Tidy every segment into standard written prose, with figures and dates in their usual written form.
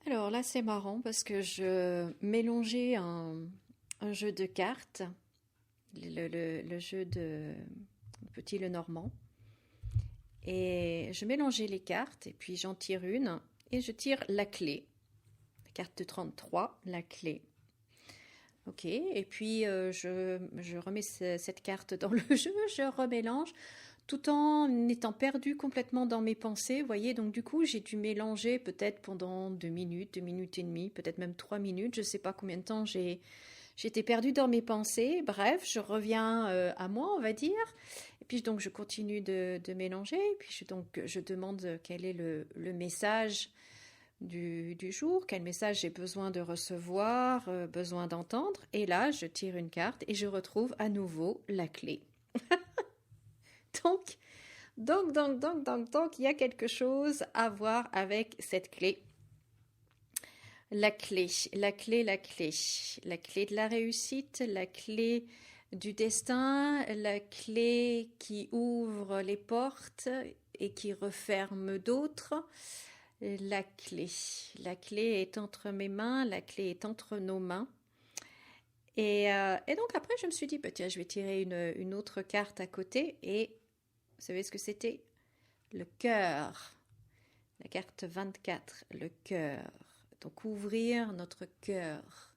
Alors là, c'est marrant parce que je mélangeais un jeu de cartes, le jeu de Petit le Normand, et je mélangeais les cartes, et puis j'en tire une, et je tire la clé, la carte de 33, la clé. Ok, et puis je remets cette carte dans le jeu, je remélange, tout en étant perdu complètement dans mes pensées, vous voyez, donc du coup j'ai dû mélanger peut-être pendant 2 minutes et demie, peut-être même 3 minutes, je ne sais pas combien de temps j'étais perdue dans mes pensées, bref, je reviens à moi, on va dire, et puis donc je continue de mélanger, et puis je demande quel est le message du jour, quel message j'ai besoin de recevoir, besoin d'entendre, et là je tire une carte et je retrouve à nouveau la clé. Donc, donc, il y a quelque chose à voir avec cette clé. La clé, la clé, la clé. La clé de la réussite, la clé du destin, la clé qui ouvre les portes et qui referme d'autres. La clé. La clé est entre mes mains, la clé est entre nos mains. Et donc après, je me suis dit, bah, tiens, je vais tirer une autre carte à côté. Et vous savez ce que c'était? Le cœur. La carte 24, le cœur. Donc ouvrir notre cœur.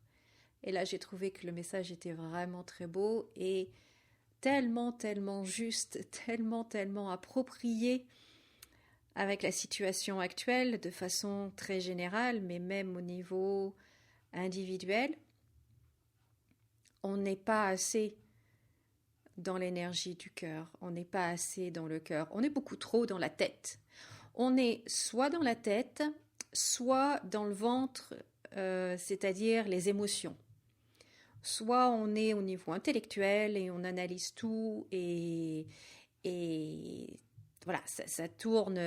Et là, j'ai trouvé que le message était vraiment très beau et tellement, tellement juste, tellement, tellement approprié avec la situation actuelle de façon très générale, mais même au niveau individuel. On n'est pas assez dans l'énergie du cœur, on n'est pas assez dans le cœur, on est beaucoup trop dans la tête. On est soit dans la tête, soit dans le ventre, c'est-à-dire les émotions. Soit on est au niveau intellectuel et on analyse tout et voilà, ça tourne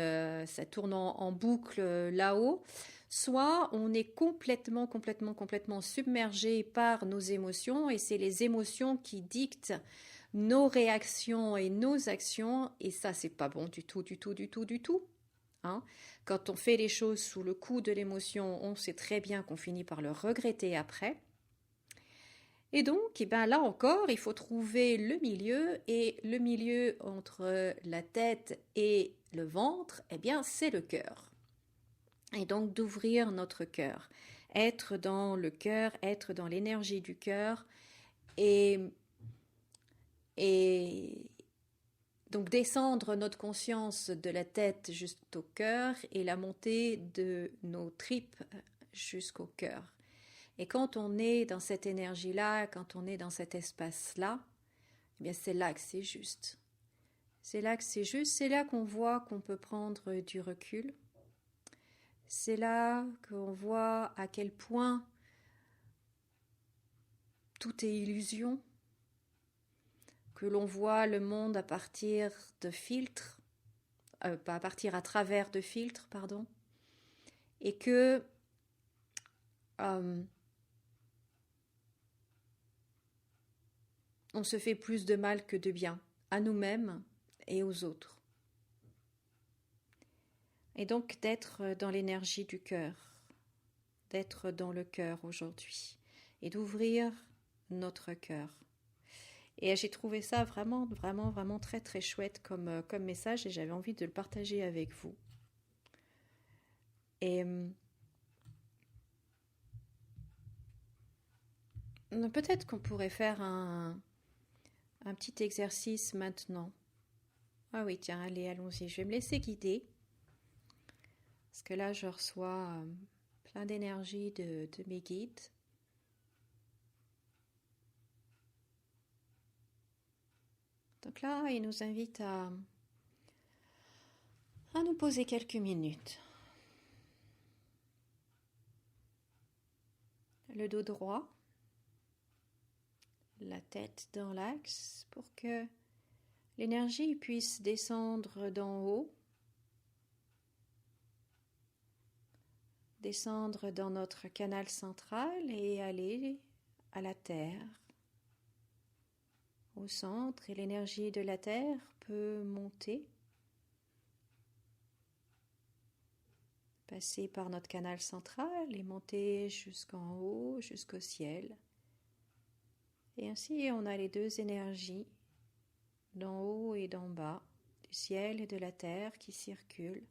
en boucle là-haut. Soit on est complètement submergé par nos émotions et c'est les émotions qui dictent nos réactions et nos actions et ça c'est pas bon du tout, du tout, du tout, du tout. Hein. Quand on fait les choses sous le coup de l'émotion, on sait très bien qu'on finit par le regretter après. Et donc, eh ben, là encore, il faut trouver le milieu, et le milieu entre la tête et le ventre, eh bien, c'est le cœur. Et donc d'ouvrir notre cœur, être dans le cœur, être dans l'énergie du cœur, et, et donc descendre notre conscience de la tête jusqu'au cœur et la monter de nos tripes jusqu'au cœur. Et quand on est dans cette énergie-là, quand on est dans cet espace-là, eh bien c'est là que c'est juste. C'est là que c'est juste, c'est là qu'on voit qu'on peut prendre du recul. C'est là qu'on voit à quel point tout est illusion, que l'on voit le monde à partir de filtres, pas à partir à travers de filtres, pardon, et que euh, on se fait plus de mal que de bien, à nous-mêmes et aux autres. Et donc d'être dans l'énergie du cœur, d'être dans le cœur aujourd'hui, et d'ouvrir notre cœur. Et j'ai trouvé ça vraiment très très chouette comme message et j'avais envie de le partager avec vous. Et peut-être qu'on pourrait faire un petit exercice maintenant. Ah oui, tiens, allez, allons-y. Je vais me laisser guider. Parce que là, je reçois plein d'énergie de mes guides. Donc là, il nous invite à nous poser quelques minutes. Le dos droit, la tête dans l'axe pour que l'énergie puisse descendre d'en haut, descendre dans notre canal central et aller à la terre, au centre, et l'énergie de la terre peut monter, passer par notre canal central étoiles et monter jusqu'en haut, jusqu'au ciel. Et ainsi, on a les deux énergies, d'en haut et d'en bas, du ciel et de la terre qui circulent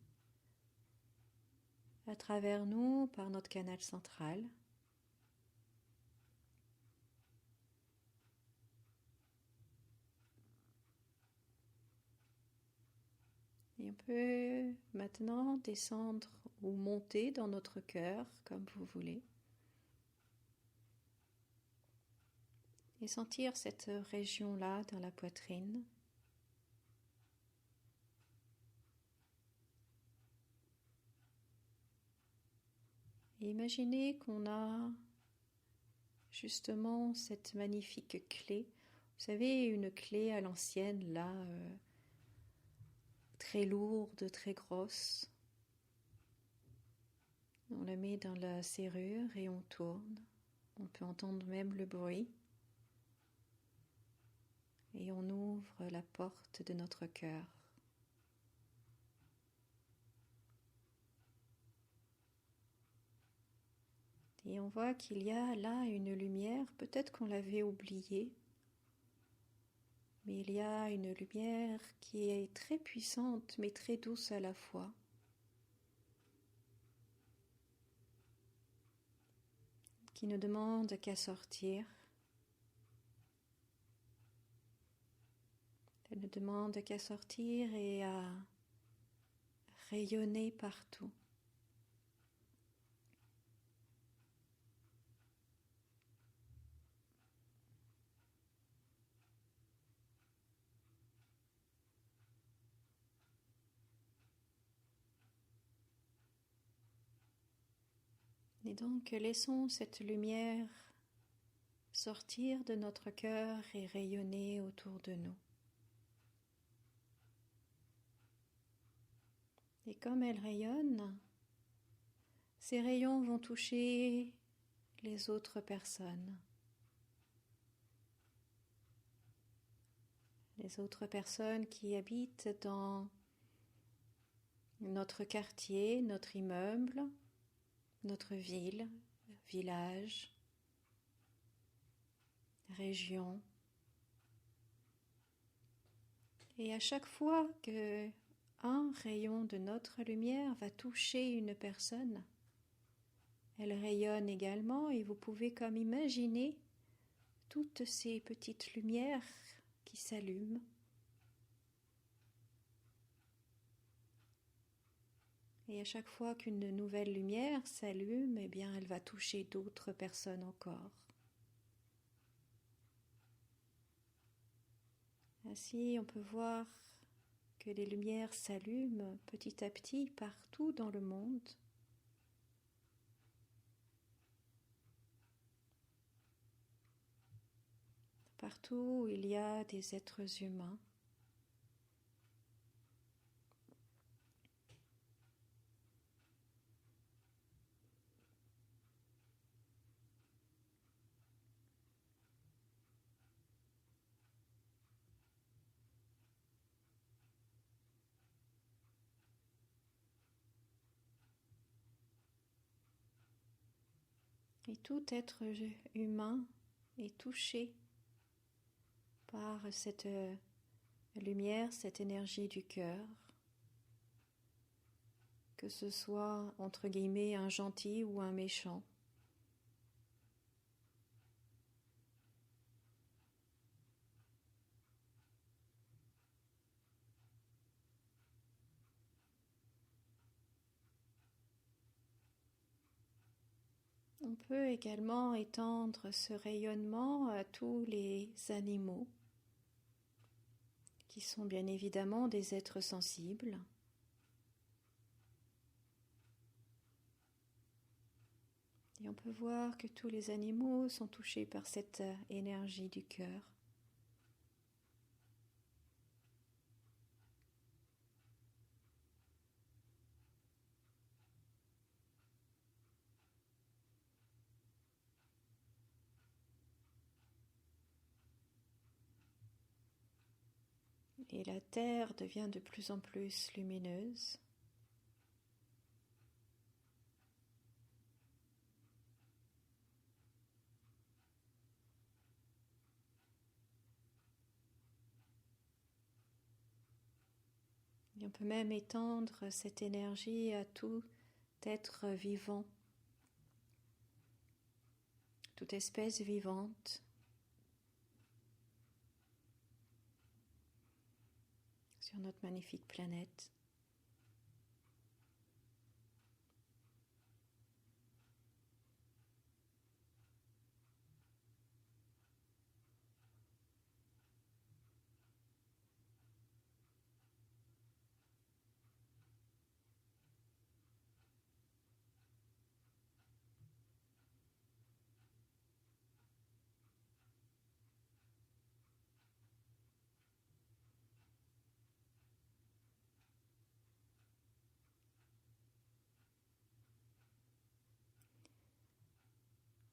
à travers nous par notre canal central. Et on peut maintenant descendre ou monter dans notre cœur, comme vous voulez, et sentir cette région-là dans la poitrine. Et imaginez qu'on a justement cette magnifique clé. Vous savez, une clé à l'ancienne, là, très lourde, très grosse. On la met dans la serrure et on tourne. On peut entendre même le bruit. Et on ouvre la porte de notre cœur. Et on voit qu'il y a là une lumière, peut-être qu'on l'avait oubliée, mais il y a une lumière qui est très puissante, mais très douce à la fois. Qui ne demande qu'à sortir. Elle ne demande qu'à sortir et à rayonner partout. Et donc, laissons cette lumière sortir de notre cœur et rayonner autour de nous. Et comme elle rayonne, ces rayons vont toucher les autres personnes. Les autres personnes qui habitent dans notre quartier, notre immeuble, notre ville, village, région. Et à chaque fois que un rayon de notre lumière va toucher une personne, elle rayonne également et vous pouvez comme imaginer toutes ces petites lumières qui s'allument. Et à chaque fois qu'une nouvelle lumière s'allume, eh bien, elle va toucher d'autres personnes encore. Ainsi, on peut voir que les lumières s'allument petit à petit partout dans le monde. Partout où il y a des êtres humains. Et tout être humain est touché par cette lumière, cette énergie du cœur, que ce soit entre guillemets un gentil ou un méchant. On peut également étendre ce rayonnement à tous les animaux, qui sont bien évidemment des êtres sensibles. Et on peut voir que tous les animaux sont touchés par cette énergie du cœur. Et la terre devient de plus en plus lumineuse. Et on peut même étendre cette énergie à tout être vivant, toute espèce vivante sur notre magnifique planète.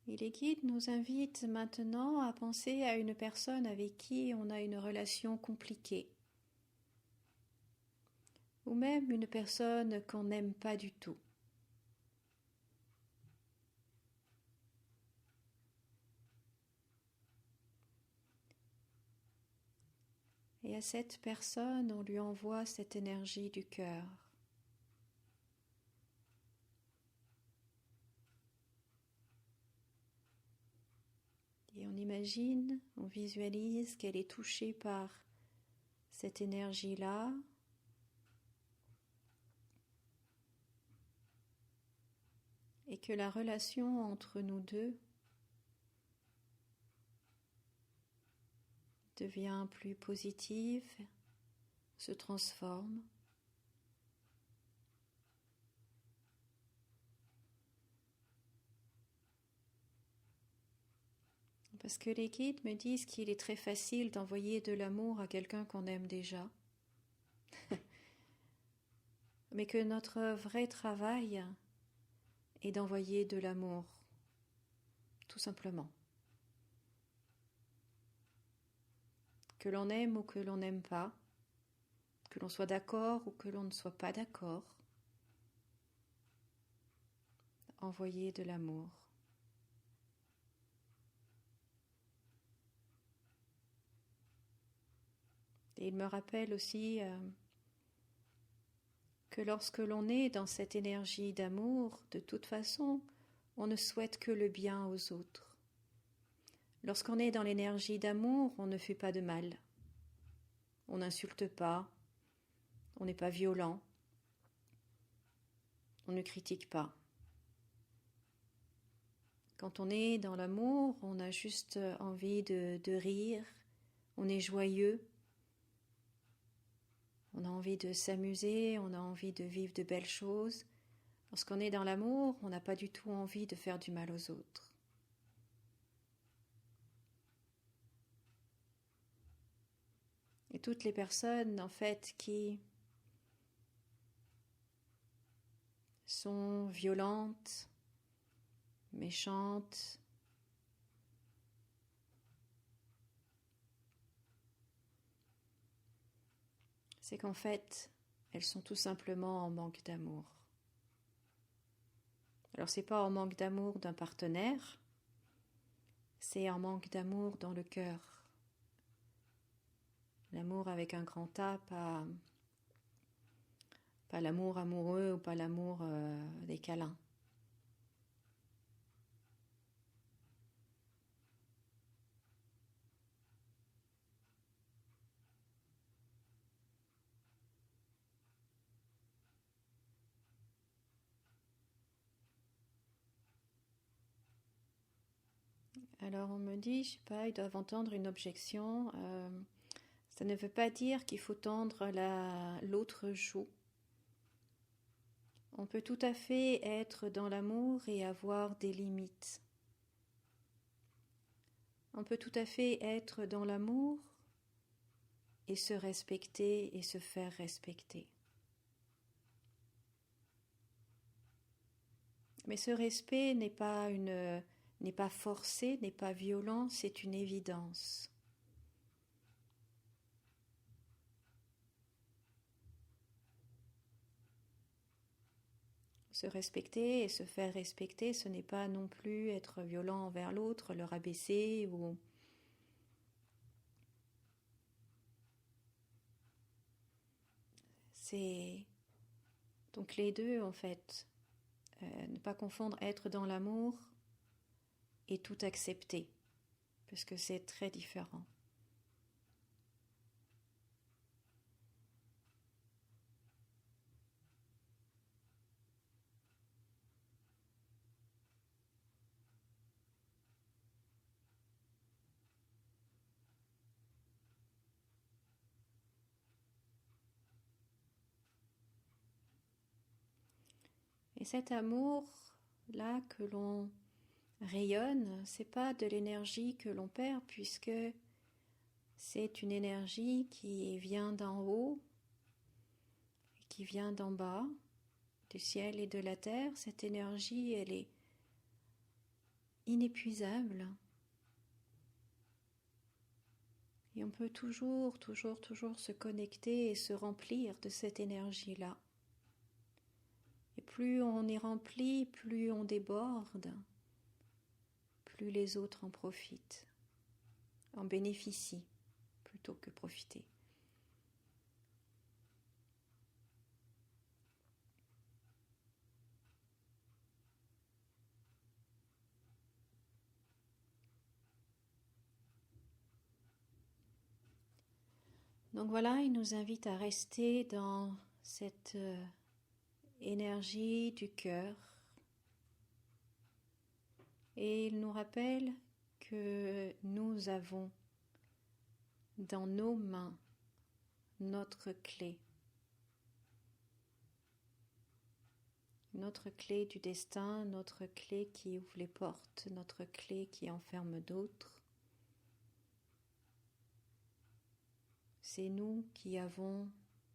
Et les guides nous invitent maintenant à penser à une personne avec qui on a une relation compliquée, ou même une personne qu'on n'aime pas du tout. Et à cette personne, on lui envoie cette énergie du cœur. Et on imagine, on visualise qu'elle est touchée par cette énergie-là. Et que la relation entre nous deux devient plus positive, se transforme. Parce que les guides me disent qu'il est très facile d'envoyer de l'amour à quelqu'un qu'on aime déjà. Mais que notre vrai travail est d'envoyer de l'amour, tout simplement. Que l'on aime ou que l'on n'aime pas, que l'on soit d'accord ou que l'on ne soit pas d'accord, envoyer de l'amour. Et il me rappelle aussi que lorsque l'on est dans cette énergie d'amour, de toute façon, on ne souhaite que le bien aux autres. Lorsqu'on est dans l'énergie d'amour, on ne fait pas de mal. On n'insulte pas, on n'est pas violent, on ne critique pas. Quand on est dans l'amour, on a juste envie de rire, on est joyeux, on a envie de s'amuser, on a envie de vivre de belles choses. Lorsqu'on est dans l'amour, on n'a pas du tout envie de faire du mal aux autres. Et toutes les personnes, en fait, qui sont violentes, méchantes, c'est qu'en fait, elles sont tout simplement en manque d'amour. Alors, c'est pas en manque d'amour d'un partenaire, c'est en manque d'amour dans le cœur. L'amour avec un grand A, pas l'amour amoureux ou pas l'amour des câlins. Alors on me dit, je sais pas, ils doivent entendre une objection. Ça ne veut pas dire qu'il faut tendre l'autre joue. On peut tout à fait être dans l'amour et avoir des limites. On peut tout à fait être dans l'amour et se respecter et se faire respecter. Mais ce respect n'est pas forcé, n'est pas violent, c'est une évidence. Se respecter et se faire respecter, ce n'est pas non plus être violent envers l'autre, le rabaisser ou... C'est donc les deux en fait. Ne pas confondre être dans l'amour et tout accepter, parce que c'est très différent. Et cet amour-là que l'on rayonne, c'est pas de l'énergie que l'on perd, puisque c'est une énergie qui vient d'en haut, qui vient d'en bas, du ciel et de la terre. Cette énergie, elle est inépuisable. Et on peut toujours se connecter et se remplir de cette énergie-là. Et plus on est rempli, plus on déborde, plus les autres en profitent, en bénéficient plutôt que profiter. Donc voilà, il nous invite à rester dans cette énergie du cœur. Et il nous rappelle que nous avons dans nos mains notre clé du destin, notre clé qui ouvre les portes, notre clé qui enferme d'autres. C'est nous qui avons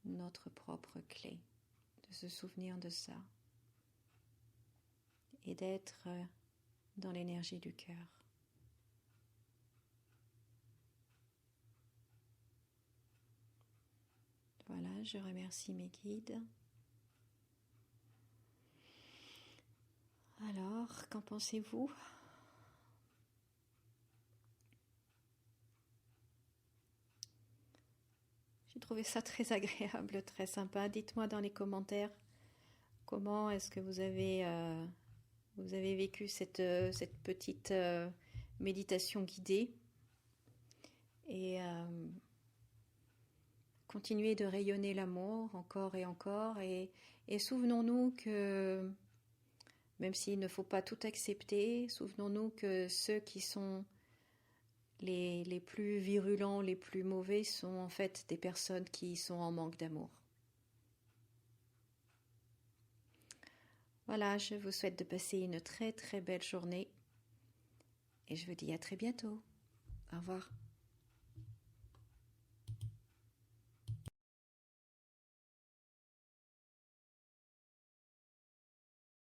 notre propre clé, de se souvenir de ça et d'être dans l'énergie du cœur. Voilà, je remercie mes guides. Alors, qu'en pensez-vous ? J'ai trouvé ça très agréable, très sympa. Dites-moi dans les commentaires comment est-ce que vous avez vécu cette petite méditation guidée. Et continuez de rayonner l'amour encore et encore. Et souvenons-nous que, même s'il ne faut pas tout accepter, souvenons-nous que ceux qui sont les plus virulents, les plus mauvais sont en fait des personnes qui sont en manque d'amour. Voilà, je vous souhaite de passer une très très belle journée et je vous dis à très bientôt. Au revoir.